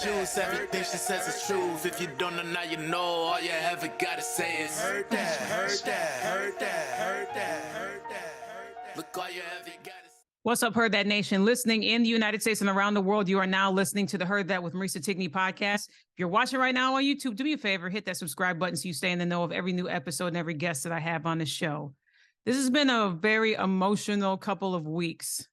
shoes, everything she says is true. If you don't know now, you know. All you ever gotta say is heard that, heard that, heard that, heard that, heard that, heard that. Look, all you ever gotta say. What's up, Heard That Nation? Listening in the United States and around the world, you are now listening to the Heard That with Marisa Tigney podcast. If you're watching right now on YouTube, do me a favor, hit that subscribe button so you stay in the know of every new episode and every guest that I have on the show. This has been a very emotional couple of weeks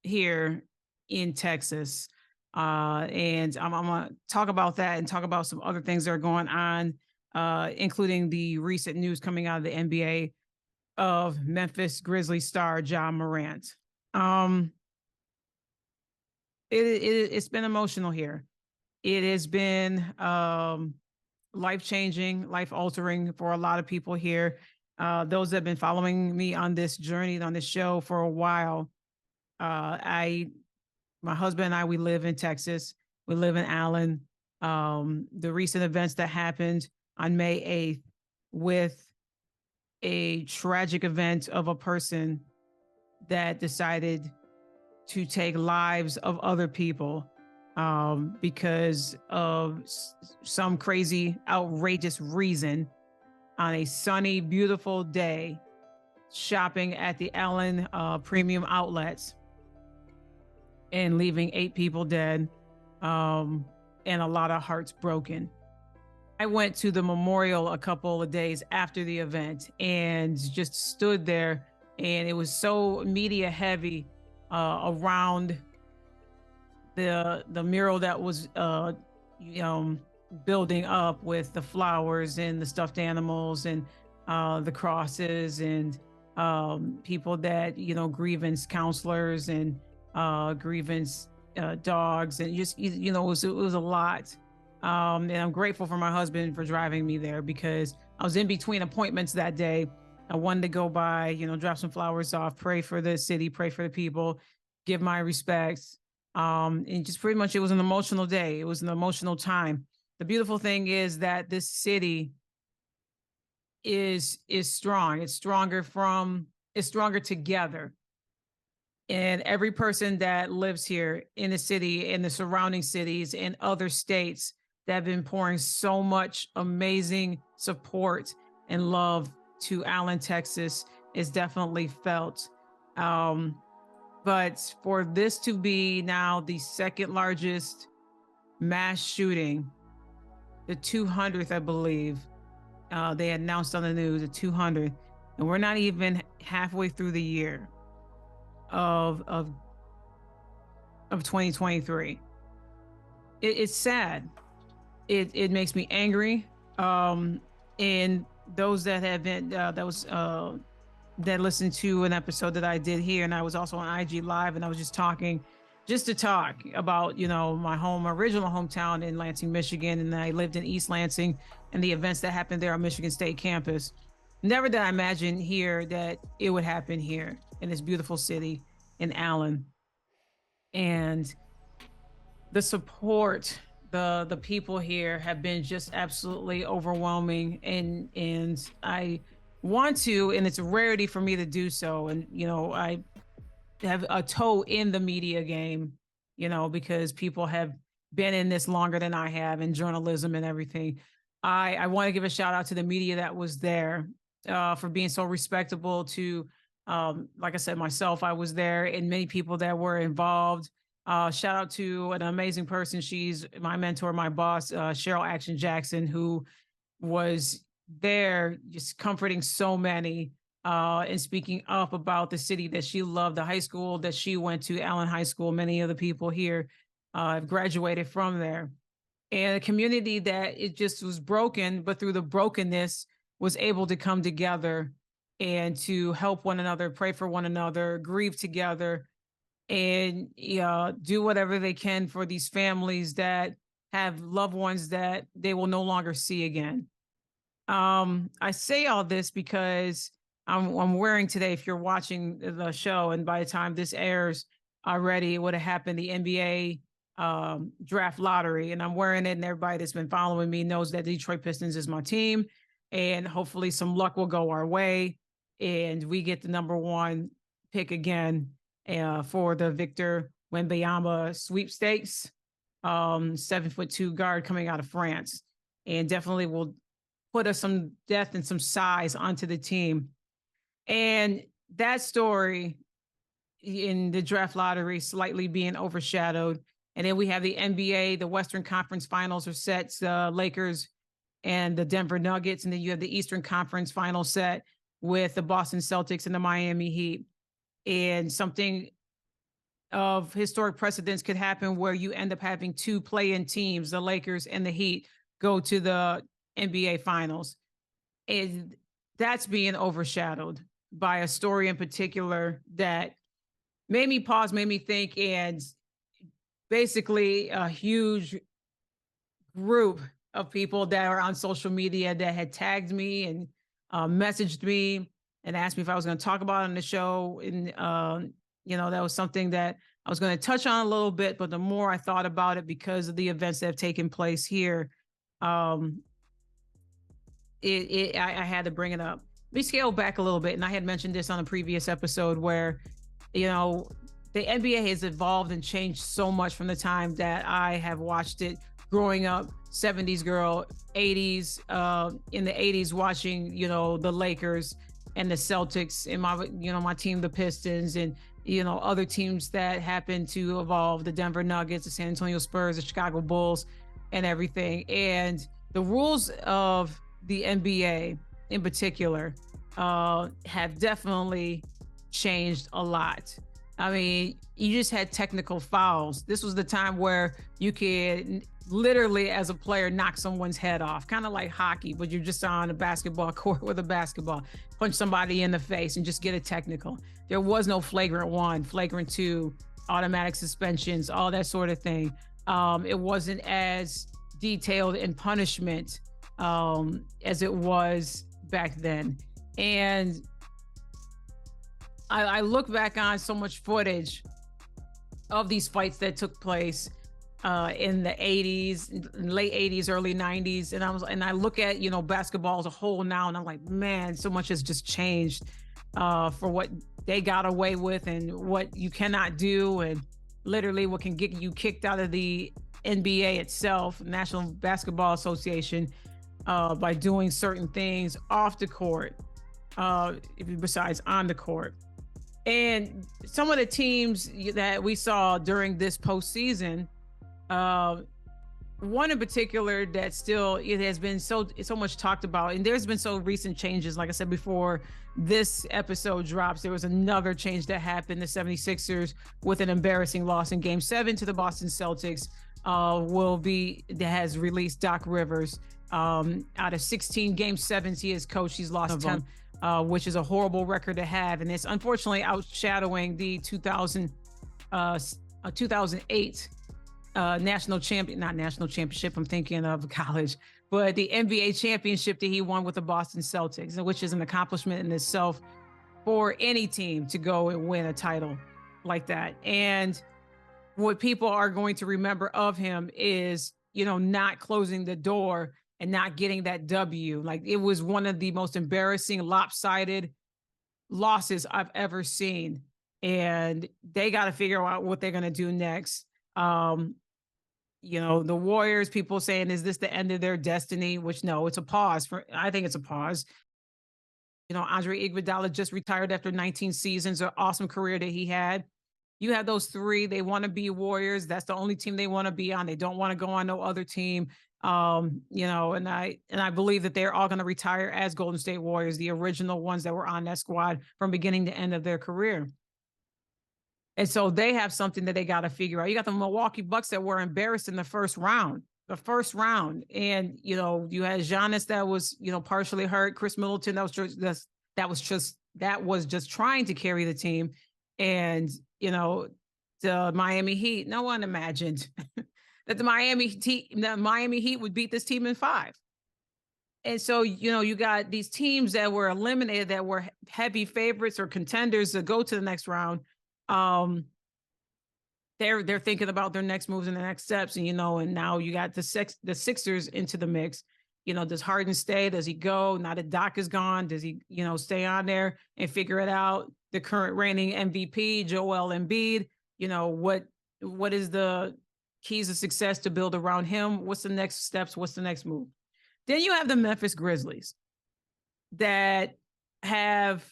here in Texas. And I'm going to talk about that and talk about some other things that are going on, including the recent news coming out of the NBA of Memphis Grizzlies star Ja Morant. It's been emotional here. It has been life-changing, life-altering for a lot of people here. Those that have been following me on this journey, on this show for a while, my husband and I, we live in Texas. We live in Allen. The recent events that happened on May 8th with a tragic event of a person that decided to take lives of other people because of some crazy, outrageous reason on a sunny, beautiful day, shopping at the Allen premium outlets and leaving 8 people dead and a lot of hearts broken. I went to the memorial a couple of days after the event and just stood there, and it was so media heavy around the mural that was building up with the flowers and the stuffed animals and the crosses and people that, grievance counselors and grievance dogs, and just, it was a lot. And I'm grateful for my husband for driving me there because I was in between appointments that day. I wanted to go by, drop some flowers off, pray for the city, pray for the people, give my respects. And just pretty much, it was an emotional day. It was an emotional time. The beautiful thing is that this city is strong. It's stronger together. And every person that lives here in the city, in the surrounding cities, and other states that have been pouring so much amazing support and love to Allen, Texas, is definitely felt. But for this to be now the second largest mass shooting, the 200th, I believe, they announced on the news, the 200th, and we're not even halfway through the year of 2023. It's sad. It makes me angry. And those that have been that listened to an episode that I did here, and I was also on IG Live, and I was just to talk about my original hometown in Lansing, Michigan, and I lived in East Lansing and the events that happened there on Michigan State campus. Never did I imagine here that it would happen here in this beautiful city in Allen. And the support, the people here have been just absolutely overwhelming. And I want to, and it's a rarity for me to do so. And, I have a toe in the media game, because people have been in this longer than I have, in journalism and everything. I want to give a shout out to the media that was there for being so respectable to, like I said, myself, I was there, and many people that were involved. Shout out to an amazing person. She's my mentor, my boss, Cheryl Action Jackson, who was there just comforting so many and speaking up about the city that she loved, the high school that she went to, Allen High School. Many of the people here have graduated from there. And a community that it just was broken, but through the brokenness was able to come together and to help one another, pray for one another, grieve together, and do whatever they can for these families that have loved ones that they will no longer see again. I say all this because I'm wearing today, if you're watching the show, and by the time this airs already, it would have happened, the NBA draft lottery, and I'm wearing it, and everybody that's been following me knows that Detroit Pistons is my team, and hopefully some luck will go our way, and we get the number 1 pick again for the Victor Wembanyama sweepstakes. 7'2" guard coming out of France, and definitely will put us some depth and some size onto the team. And that story in the draft lottery slightly being overshadowed. And then we have the NBA, the Western Conference Finals are set, Lakers and the Denver Nuggets. And then you have the Eastern Conference Final set with the Boston Celtics and the Miami Heat. And something of historic precedence could happen where you end up having two play-in teams, the Lakers and the Heat, go to the NBA Finals. And that's being overshadowed by a story in particular that made me pause, made me think, and basically a huge group of people that are on social media that had tagged me and messaged me and asked me if I was going to talk about it on the show. And, that was something that I was going to touch on a little bit, but the more I thought about it because of the events that have taken place here, I had to bring it up. Let me scale back a little bit. And I had mentioned this on a previous episode where, the NBA has evolved and changed so much from the time that I have watched it growing up, 70s girl, 80s, in the 80s, watching, the Lakers and the Celtics and my team, the Pistons, and, other teams that happened to evolve, the Denver Nuggets, the San Antonio Spurs, the Chicago Bulls, and everything. And the rules of the NBA in particular have definitely changed a lot. I mean, you just had technical fouls. This was the time where you could literally, as a player, knock someone's head off, kind of like hockey, but you're just on a basketball court with a basketball, punch somebody in the face and just get a technical. There was no flagrant 1, flagrant 2, automatic suspensions, all that sort of thing. It wasn't as detailed in punishment as it was back then. And I look back on so much footage of these fights that took place in the 80s, late 80s, early 90s. And I look at, basketball as a whole now, and I'm like, man, so much has just changed for what they got away with and what you cannot do, and literally what can get you kicked out of the NBA itself, National Basketball Association, by doing certain things off the court, besides on the court. And some of the teams that we saw during this postseason, one in particular that still it has been so much talked about, and there's been so recent changes. Like I said before this episode drops, there was another change that happened. The 76ers, with an embarrassing loss in Game 7 to the Boston Celtics, has released Doc Rivers. Out of 16 Game 7s he has coached, he's lost 10, which is a horrible record to have, and it's unfortunately outshadowing the 2008 national championship. I'm thinking of college, but the NBA championship that he won with the Boston Celtics, which is an accomplishment in itself for any team to go and win a title like that. And what people are going to remember of him is, not closing the door and not getting that W. Like, it was one of the most embarrassing, lopsided losses I've ever seen. And they got to figure out what they're going to do next. The Warriors, people saying, is this the end of their destiny? Which, no, it's a pause. I think it's a pause. Andre Iguodala just retired after 19 seasons, an awesome career that he had. You have those three. They want to be Warriors. That's the only team they want to be on. They don't want to go on no other team. And I believe that they're all going to retire as Golden State Warriors, the original ones that were on that squad from beginning to end of their career. And so they have something that they got to figure out. You got the Milwaukee Bucks that were embarrassed in the first round. And, you had Giannis that was, partially hurt. Chris Middleton, that was just trying to carry the team. And, the Miami Heat, no one imagined that the Miami Heat would beat this team in 5. And so, you got these teams that were eliminated that were heavy favorites or contenders to go to the next round. They're thinking about their next moves and the next steps, and and now you got the Sixers into the mix. Does Harden stay? Does he go? Now that Doc is gone, does he stay on there and figure it out? The current reigning MVP, Joel Embiid, what is the keys of success to build around him. What's the next steps? What's the next move? Then you have the Memphis Grizzlies that have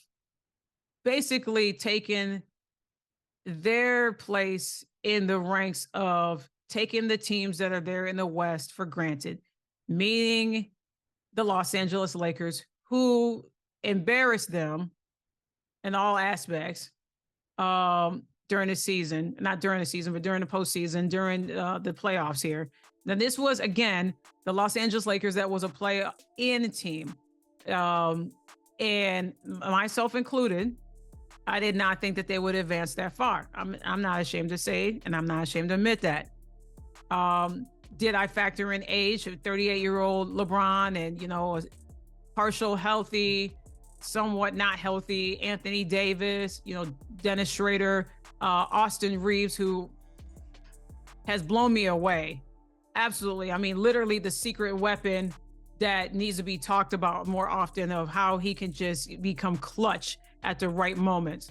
basically taken their place in the ranks of taking the teams that are there in the West for granted, meaning the Los Angeles Lakers, who embarrassed them in all aspects during the season, not during the season, but during the postseason, during the playoffs here. Now, this was, again, the Los Angeles Lakers that was a play-in team. And myself included, I did not think that they would advance that far. I'm not ashamed to say, and I'm not ashamed to admit that. Did I factor in age of 38-year-old LeBron and, you know, partial healthy, somewhat not healthy Anthony Davis, you know, Dennis Schrader, Austin Reeves, who has blown me away. Absolutely. I mean, literally the secret weapon that needs to be talked about more often, of how he can just become clutch at the right moment.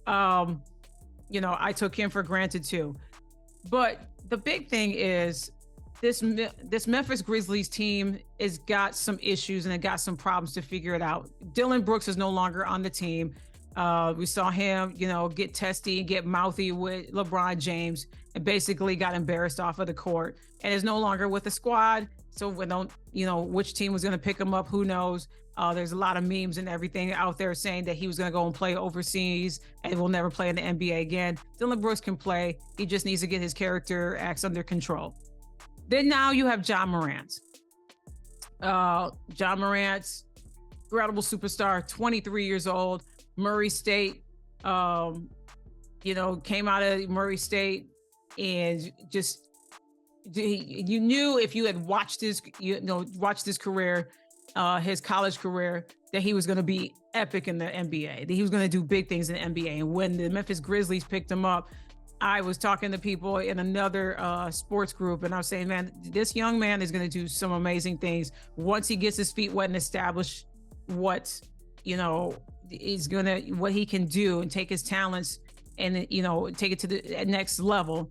You know, I took him for granted too. But the big thing is this Memphis Grizzlies team has got some issues and it got some problems to figure it out. Dylan Brooks is no longer on the team. We saw him, you know, get testy and get mouthy with LeBron James and basically got embarrassed off of the court and is no longer with the squad. So we don't, you know, which team was going to pick him up, who knows? There's a lot of memes and everything out there saying that he was going to go and play overseas and will never play in the NBA again. Dylan Brooks can play. He just needs to get his character acts under control. Then now you have Ja Morant. Ja Morant, incredible superstar, 23 years old, Murray State, you know, came out of Murray State and just, you knew if you had watched his, you know, watched his career, his college career, that he was going to be epic in the NBA, that he was going to do big things in the NBA. And when the Memphis Grizzlies picked him up, I was talking to people in another sports group, and I was saying, man, this young man is going to do some amazing things once he gets his feet wet and establish what, you know, what he can do and take his talents and, you know, take it to the next level.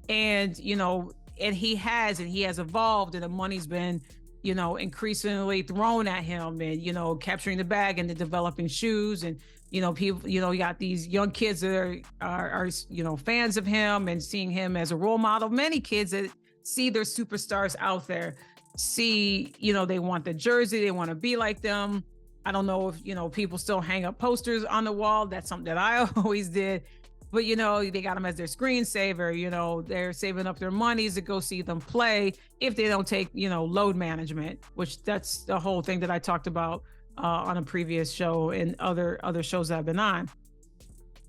And, you know, and he has evolved, and the money's been, you know, increasingly thrown at him, and, you know, capturing the bag and the developing shoes. And, you know, people, you know, you got these young kids that are, you know, fans of him and seeing him as a role model. Many kids that see their superstars out there, see, you know, they want the jersey, they want to be like them. I don't know if, you know, people still hang up posters on the wall. That's something that I always did. But, you know, they got them as their screensaver. You know, they're saving up their monies to go see them play if they don't take, you know, load management, which that's the whole thing that I talked about on a previous show and other shows that I've been on.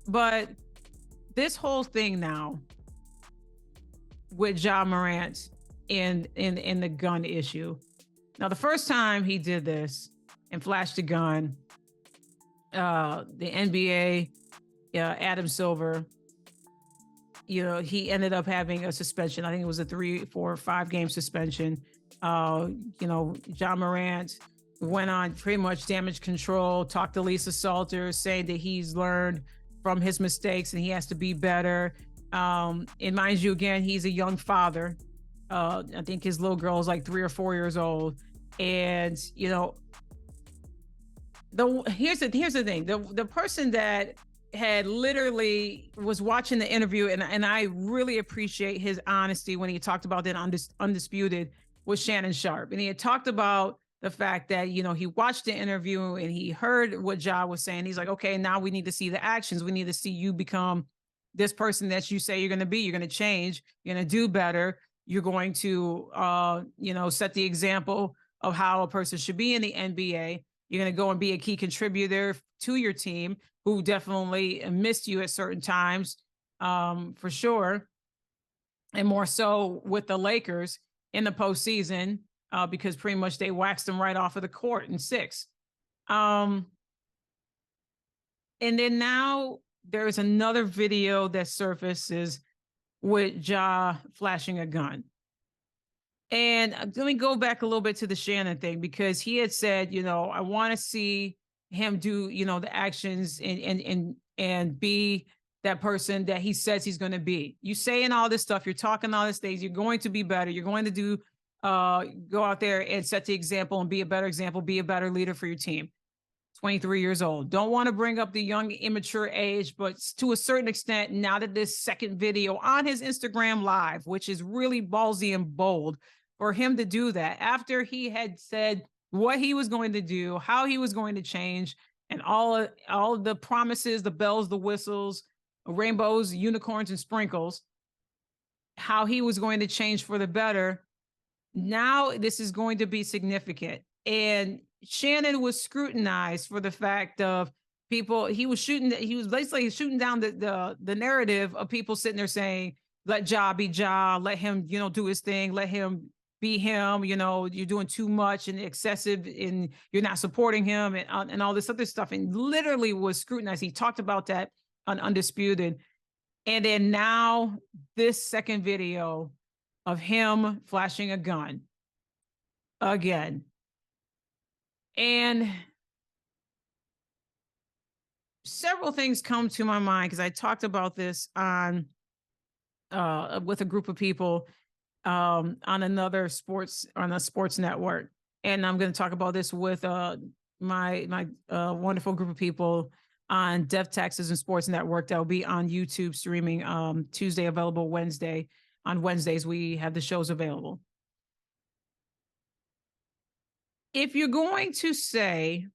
But this whole thing now with Ja Morant in the gun issue. Now, the first time he did this and flashed a gun, the NBA, Adam Silver, you know, he ended up having a suspension. I think it was a 3, 4, 5 game suspension. You know, Ja Morant went on pretty much damage control, talked to Lisa Salter, saying that he's learned from his mistakes and he has to be better. And mind you, again, he's a young father. I think his little girl is like 3 or 4 years old. And, you know, here's the thing. The person that had literally was watching the interview, and I really appreciate his honesty when he talked about that Undisputed, was Shannon Sharpe. And he had talked about the fact that, you know, he watched the interview and he heard what Ja was saying. He's like, okay, now we need to see the actions. We need to see you become this person that you say you're going to be. You're going to change. You're going to do better. You're going to, you know, set the example of how a person should be in the NBA. You're going to go and be a key contributor to your team, who definitely missed you at certain times, for sure. And more so with the Lakers in the postseason, because pretty much they waxed them right off of the court in 6. And then now there's another video that surfaces with Ja flashing a gun. And let me go back a little bit to the Shannon thing, because he had said, you know, I want to see him do, you know, the actions and be that person that he says he's going to be. You saying all this stuff, you're talking all these things, you're going to be better. You're going to do, go out there and set the example and be a better example, be a better leader for your team. 23 years old. Don't want to bring up the young, immature age, but to a certain extent, now that this second video on his Instagram live, which is really ballsy and bold for him to do that after he had said what he was going to do, how he was going to change, and all of the promises, the bells, the whistles, rainbows, unicorns, and sprinkles, how he was going to change for the better. Now this is going to be significant. And Shannon was scrutinized for the fact of people, he was basically shooting down the narrative of people sitting there saying, let Ja be Ja, let him, do his thing, let him be him, you're doing too much and excessive and you're not supporting him and all this other stuff. And literally was scrutinized. He talked about that on Undisputed. And then now this second video of him flashing a gun again. And several things come to my mind because I talked about this on with a group of people on a sports network, and I'm going to talk about this with my wonderful group of people on Deaf Taxes and Sports Network that will be on YouTube streaming Tuesday, available Wednesday. On Wednesdays we have the shows available. If you're going to say,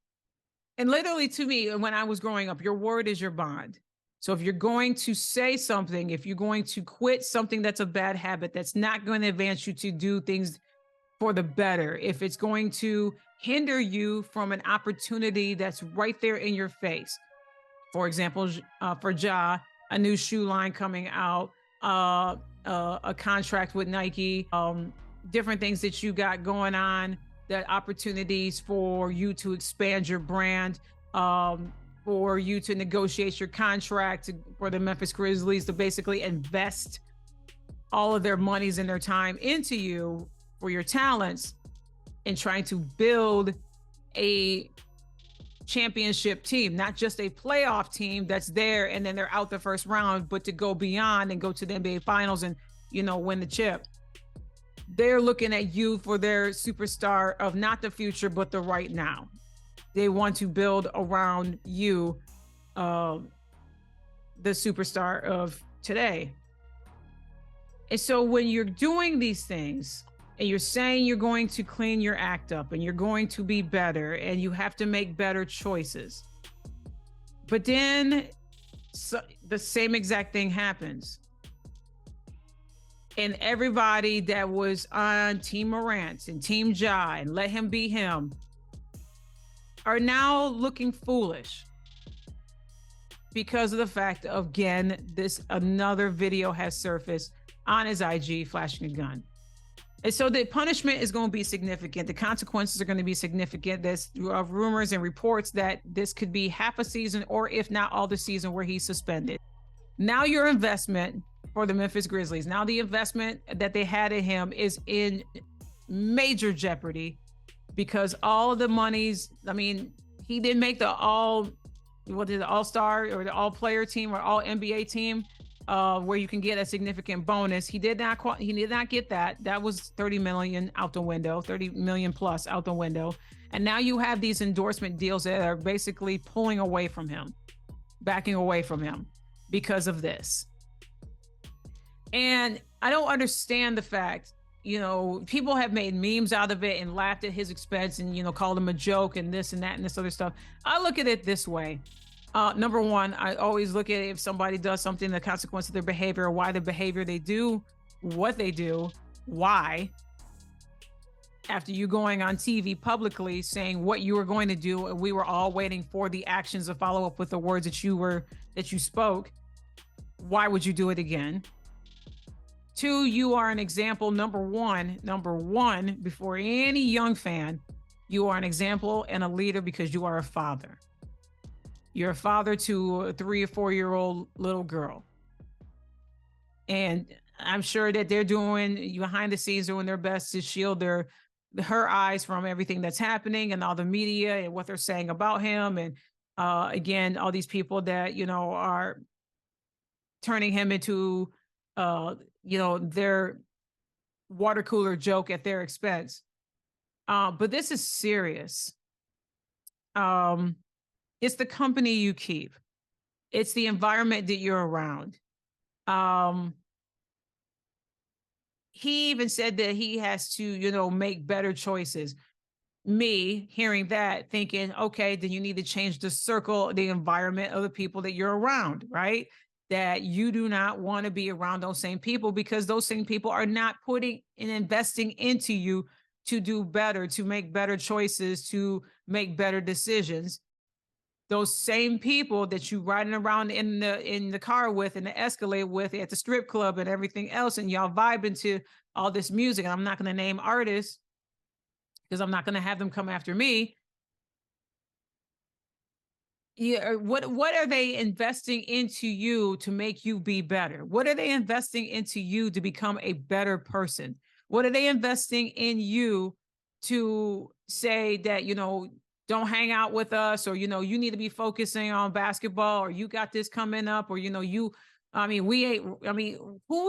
and literally to me, when I was growing up, your word is your bond. So if you're going to say something, if you're going to quit something that's a bad habit, that's not going to advance you to do things for the better, if it's going to hinder you from an opportunity that's right there in your face. For example, for Ja, a new shoe line coming out, a contract with Nike, different things that you got going on, that opportunities for you to expand your brand, for you to negotiate your contract for the Memphis Grizzlies to basically invest all of their monies and their time into you for your talents and trying to build a championship team, not just a playoff team that's there and then they're out the first round, but to go beyond and go to the NBA Finals and, win the chip. They're looking at you for their superstar of not the future, but the right now. They want to build around you, the superstar of today. And so when you're doing these things and you're saying you're going to clean your act up and you're going to be better and you have to make better choices, but then the same exact thing happens. And everybody that was on Team Morant and Team Ja and let him be him are now looking foolish because of the fact of, again, another video has surfaced on his IG flashing a gun. And so the punishment is going to be significant. The consequences are going to be significant. There's rumors and reports that this could be half a season or if not all the season where he's suspended. Now your investment for the Memphis Grizzlies, now the investment that they had in him is in major jeopardy because all of the monies, he didn't make the all-star or the all-player team or all-NBA team where you can get a significant bonus. He did not get that. That was 30 million out the window, 30 million plus out the window. And now you have these endorsement deals that are basically pulling away from him, backing away from him because of this. And I don't understand the fact, people have made memes out of it and laughed at his expense and, called him a joke and this and that and this other stuff. I look at it this way. Number one, I always look at it, if somebody does something, the consequence of their behavior, or why the behavior they do, what they do, why. After you going on TV publicly saying what you were going to do, and we were all waiting for the actions to follow up with the words that you spoke, why would you do it again? Two, you are an example, number one, before any young fan, you are an example and a leader because you are a father. You're a father to a 3 or 4-year-old little girl. And I'm sure that they're doing behind the scenes, doing their best to shield her eyes from everything that's happening and all the media and what they're saying about him. And again, all these people that, are turning him into, their water cooler joke at their expense. But this is serious. It's the company you keep. It's the environment that you're around. He even said that he has to, make better choices. Me hearing that, thinking, okay, then you need to change the circle, the environment of the people that you're around, right? That you do not want to be around those same people, because those same people are not putting and investing into you to do better, to make better choices, to make better decisions. Those same people that you riding around in the car with, and the Escalade with, at the strip club and everything else, and y'all vibing to all this music. And I'm not going to name artists because I'm not going to have them come after me. Yeah, what are they investing into you to make you be better? What are they investing into you to become a better person? What are they investing in you to say that, don't hang out with us, or, you need to be focusing on basketball, or you got this coming up, or, who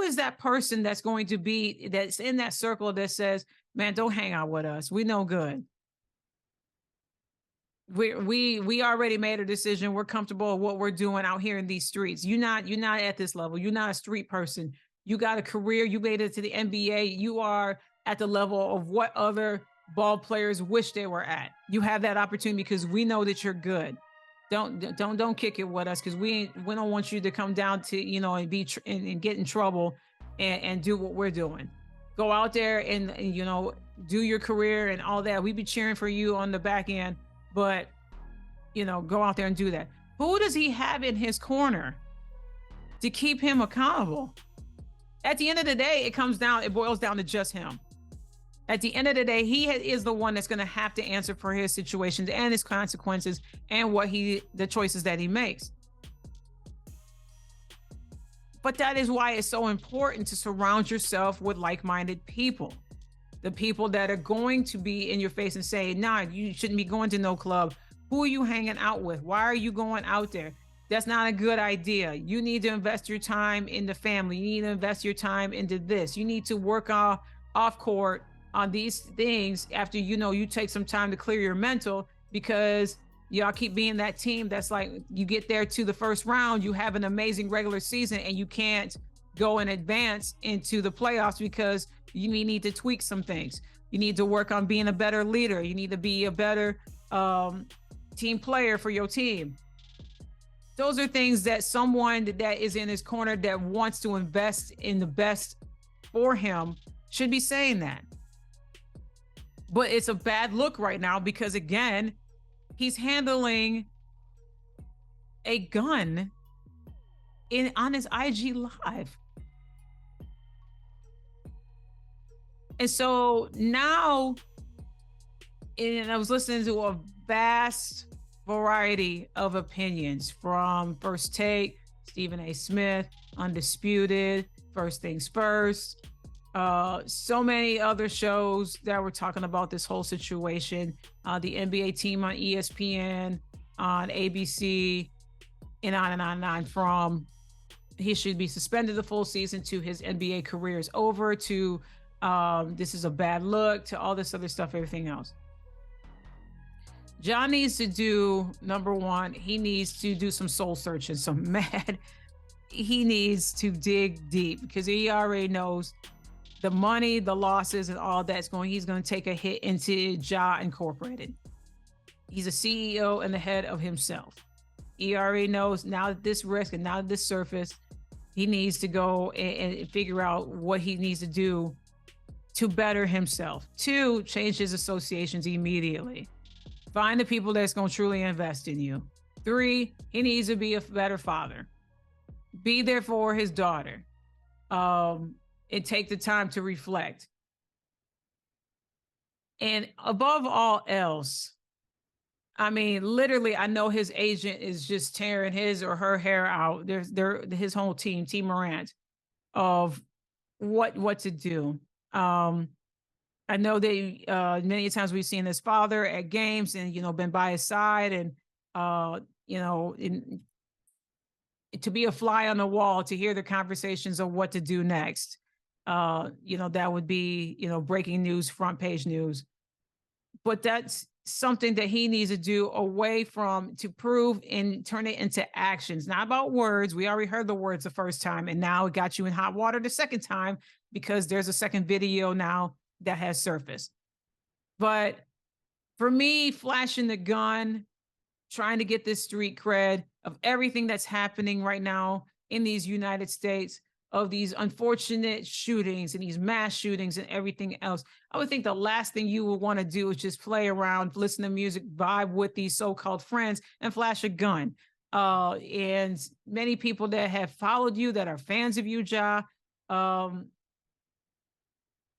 is that person that's going to be, that's in that circle that says, man, don't hang out with us. We no good. We already made a decision. We're comfortable with what we're doing out here in these streets. You're not at this level. You're not a street person. You got a career. You made it to the NBA. You are at the level of what other ball players wish they were at. You have that opportunity because we know that you're good. Don't kick it with us, because we don't want you to come down to, and be and get in trouble and do what we're doing. Go out there and do your career and all that. We be cheering for you on the back end. But, go out there and do that. Who does he have in his corner to keep him accountable? At the end of the day, it boils down to just him. At the end of the day, he is the one that's going to have to answer for his situations and his consequences and the choices that he makes. But that is why it's so important to surround yourself with like-minded people. The people that are going to be in your face and say, nah, you shouldn't be going to no club. Who are you hanging out with? Why are you going out there? That's not a good idea. You need to invest your time in the family. You need to invest your time into this. You need to work off court on these things after, you take some time to clear your mental, because y'all keep being that team that's like, you get there to the first round, you have an amazing regular season, and you can't go and advance into the playoffs because you need to tweak some things. You need to work on being a better leader. You need to be a better team player for your team. Those are things that someone that is in his corner that wants to invest in the best for him should be saying that. But it's a bad look right now because, again, he's handling a gun on his IG Live. And so now, and I was listening to a vast variety of opinions from First Take, Stephen A. Smith, Undisputed, First Things First, so many other shows that were talking about this whole situation, the NBA team on ESPN, on ABC, and on and on and on, from he should be suspended the full season to his NBA career is over to this is a bad look to all this other stuff, everything else. John needs to do, number one, he needs to do some soul searching, he needs to dig deep, because he already knows the money, the losses, and all that's he's going to take a hit into Ja Incorporated. He's a CEO and the head of himself. He already knows now that this risk and now that this surface, he needs to go and figure out what he needs to do to better himself. 2, change his associations immediately. Find the people that's going to truly invest in you. 3, he needs to be a better father. Be there for his daughter. And take the time to reflect. And above all else, literally, I know his agent is just tearing his or her hair out. His whole team, Team Morant, of what to do. I know that many times we've seen his father at games and, been by his side and, to be a fly on the wall to hear the conversations of what to do next. That would be, breaking news, front page news. But that's something that he needs to do away from to prove and turn it into actions, not about words. We already heard the words the first time, and now it got you in hot water the second time because there's a second video now that has surfaced. But for me, flashing the gun, trying to get this street cred of everything that's happening right now in these United States, of these unfortunate shootings and these mass shootings and everything else. I would think the last thing you would want to do is just play around, listen to music, vibe with these so-called friends, and flash a gun. And many people that have followed you, that are fans of you, Ja,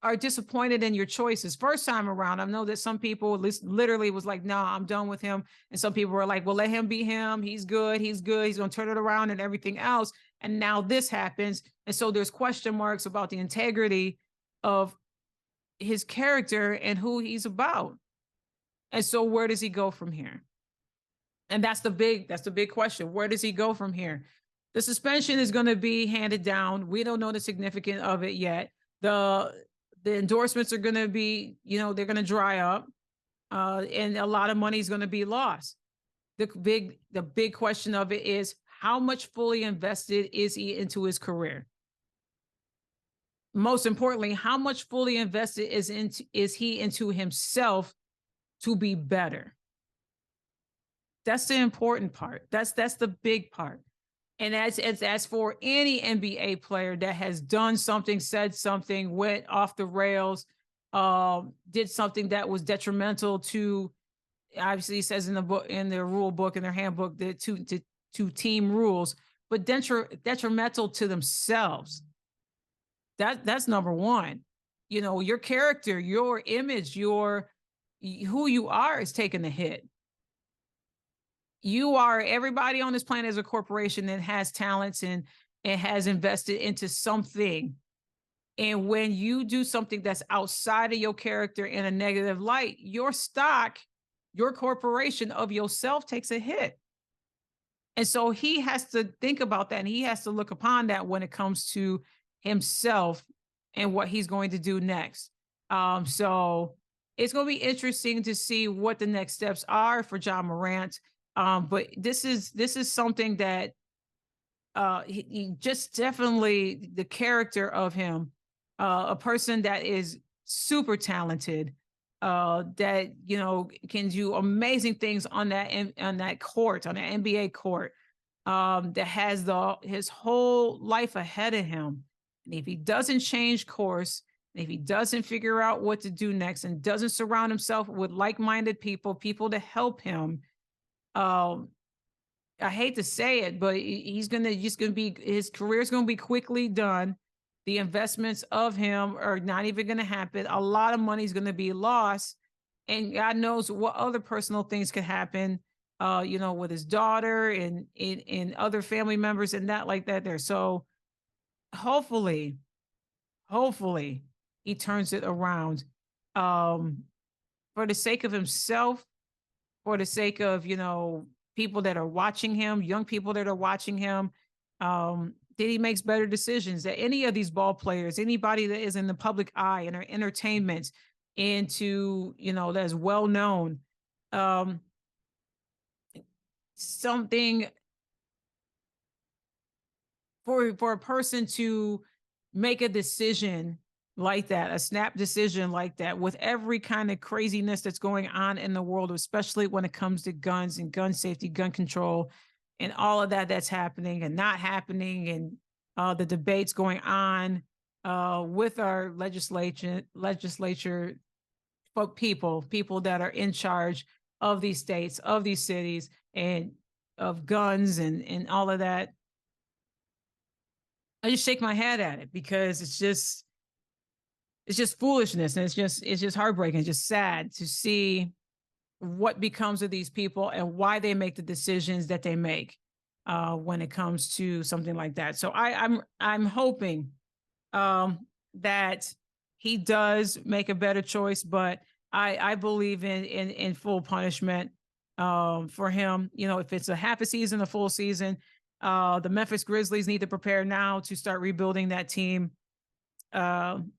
are disappointed in your choices. First time around, I know that some people literally was like, "No, I'm done with him," and some people were like, "Well, let him be him. He's good. He's good. He's gonna turn it around and everything else." And now this happens, and so there's question marks about the integrity of his character and who he's about. And so, where does he go from here? And that's the big question. Where does he go from here? The suspension is going to be handed down. We don't know the significance of it yet. The endorsements are going to be, they're going to dry up, and a lot of money is going to be lost. The big question of it is, how much fully invested is he into his career? Most importantly, how much fully invested is he into himself to be better? That's the important part. That's the big part. And as for any NBA player that has done something, said something, went off the rails, did something that was detrimental to, obviously it says in the book, in their rule book, in their handbook, the to team rules, but detrimental to themselves. That's number one. Your character, your image, who you are is taking a hit. Everybody on this planet is a corporation that has talents and has invested into something. And when you do something that's outside of your character in a negative light, your stock, your corporation of yourself takes a hit. And so he has to think about that, and he has to look upon that when it comes to himself and what he's going to do next. So it's going to be interesting to see what the next steps are for Ja Morant. But this is something that he just definitely, the character of him, a person that is super talented, that can do amazing things on that court, on the NBA court, that has his whole life ahead of him. And if he doesn't change course, and if he doesn't figure out what to do next, and doesn't surround himself with like-minded people to help him, I hate to say it, but his career is gonna be quickly done. The investments of him are not even gonna happen. A lot of money is gonna be lost, and God knows what other personal things could happen, with his daughter and other family members and that like that there. So hopefully he turns it around, for the sake of himself, for the sake of, people that are watching him, young people that are watching him, that he makes better decisions, that any of these ball players, anybody that is in the public eye and are entertainment into, that's well known, something for a person to make a decision like that, a snap decision like that, with every kind of craziness that's going on in the world, especially when it comes to guns and gun safety, gun control, and all of that's happening and not happening, and the debates going on with our legislature, but people that are in charge of these states, of these cities, and of guns and all of that. I just shake my head at it because it's just foolishness, and it's just heartbreaking. It's just sad to see what becomes of these people and why they make the decisions that they make when it comes to something like that. So I'm hoping that he does make a better choice, but I believe in full punishment for him. If it's a half a season, a full season, The Memphis Grizzlies need to prepare now to start rebuilding that team. And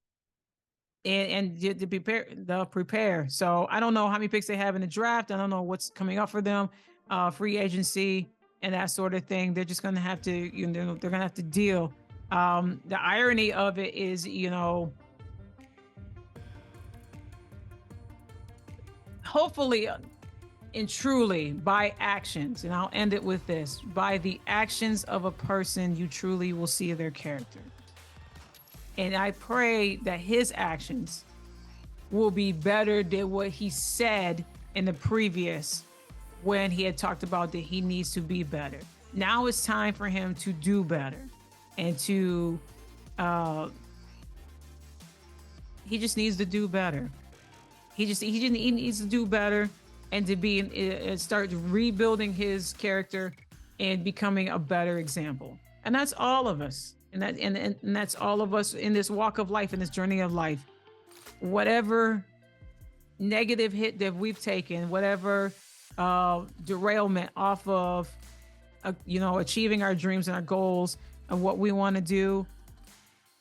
to prepare. So I don't know how many picks they have in the draft. I don't know what's coming up for them, free agency and that sort of thing. They're just going to have to, they're going to have to deal. The irony of it is, hopefully and truly by actions, and I'll end it with this, by the actions of a person, you truly will see their character. And I pray that his actions will be better than what he said in the previous, when he had talked about that he needs to be better. Now it's time for him to do better, and to, he just needs to do better. He needs to do better, and to be start rebuilding his character and becoming a better example. And that's all of us. And that's all of us in this walk of life, in this journey of life. Whatever negative hit that we've taken, whatever derailment off of, achieving our dreams and our goals and what we want to do,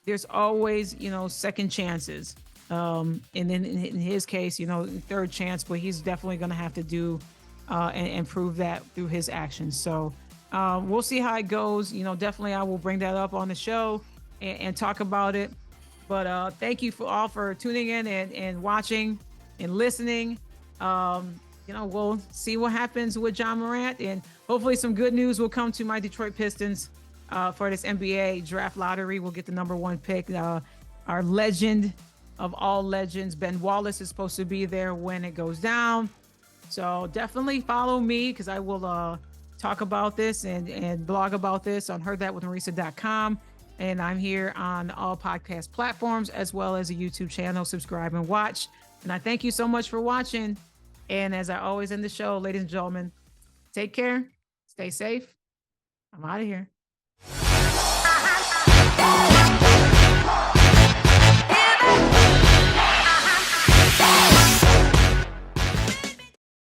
there's always, second chances. And then in his case, third chance, but he's definitely going to have to do and prove that through his actions. So we'll see how it goes. Definitely I will bring that up on the show and talk about it. But thank you all for tuning in and watching and listening. We'll see what happens with Ja Morant, and hopefully some good news will come to my Detroit Pistons for this NBA draft lottery. We'll get the #1 pick. Our legend of all legends, Ben Wallace, is supposed to be there when it goes down. So definitely follow me, because I will talk about this and blog about this on hearthatwithmarisa.com. And I'm here on all podcast platforms, as well as a YouTube channel. Subscribe and watch. And I thank you so much for watching. And as I always end the show, ladies and gentlemen, take care, stay safe. I'm out of here.